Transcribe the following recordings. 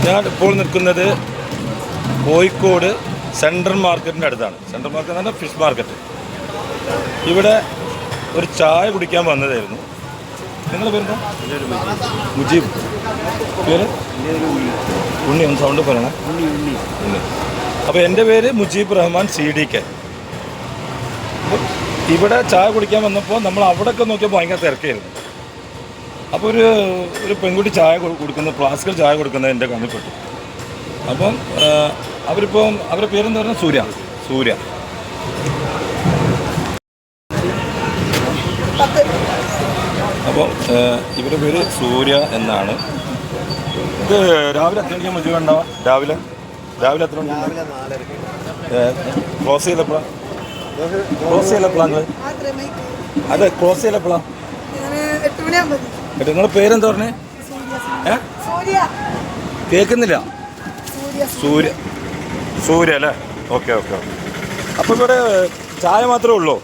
ഞാൻ ഇപ്പോൾ നിൽക്കുന്നത് കോഴിക്കോട് സെൻട്രൽ മാർക്കറ്റിൻ്റെ അടുത്താണ്. സെൻട്രൽ മാർക്കറ്റ് എന്ന് പറഞ്ഞാൽ ഫിഷ് മാർക്കറ്റ്. ഇവിടെ ഒരു ചായ കുടിക്കാൻ വന്നതായിരുന്നു. നിങ്ങളുടെ പേരെന്താ? മുജീബ്. പേര് ഉണ്ണി. ഒന്ന് സൗണ്ട് പറയണേ. ഉണ്ണി. അപ്പോൾ എൻ്റെ പേര് മുജീബ് റഹ്മാൻ CDK. ഇവിടെ ചായ കുടിക്കാൻ വന്നപ്പോൾ നമ്മൾ അവിടെയൊക്കെ നോക്കിയപ്പോൾ ഭയങ്കര തിരക്കായിരുന്നു. അപ്പോൾ ഒരു പെൺകുട്ടി ചായ കൊടുക്കുന്ന ഫ്ലാസ്കിൽ ചായ കൊടുക്കുന്നത് എൻ്റെ കണ്ണിൽപ്പെട്ടു. അപ്പം അവരുടെ പേരെന്ന് പറഞ്ഞാൽ സൂര്യ. അപ്പോൾ ഇവരുടെ പേര് സൂര്യ എന്നാണ്. ഇത് രാവിലെ എത്ര മണിക്ക് മുജീബ് ഉണ്ടാവാം? രാവിലെ എത്ര മണി? ക്ലോസ് ചെയ്തപ്പോഴാണ് അതെ ക്ലോസ് ചെയ്തപ്പോഴാണ്? നിങ്ങളുടെ പേരെന്താ പറഞ്ഞേ? കേൾക്കുന്നില്ല. സൂര്യ അല്ലേ? ഓക്കെ. അപ്പോൾ ഇവിടെ ചായ മാത്രമേ ഉള്ളൂ?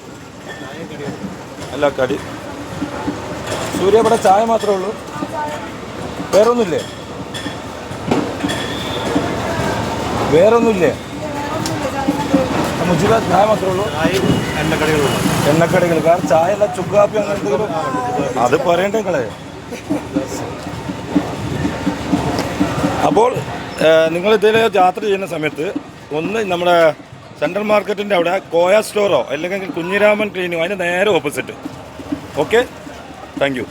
അല്ല കടി. സൂര്യ ഇവിടെ ചായ മാത്രമേ ഉള്ളൂ? വേറൊന്നുമില്ലേ? മുജീബ ചായ മാത്രമേ ഉള്ളൂ? എണ്ണക്കടികൾ. കാരണം ചായ അല്ല ചുക്കാപ്പി അങ്ങനെ എന്തെങ്കിലും അത് പറയണ്ടേ നിങ്ങളെ? അപ്പോൾ നിങ്ങൾ ഇതിൽ യാത്ര ചെയ്യുന്ന സമയത്ത് ഒന്ന് നമ്മുടെ സെൻട്രൽ മാർക്കറ്റിൻ്റെ അവിടെ കോയ സ്റ്റോറോ അല്ലെങ്കിൽ കുഞ്ഞിരാമൻ ക്ലീനിങ്ങോ അതിൻ്റെ നേരെ ഓപ്പോസിറ്റ്. Okay, thank you.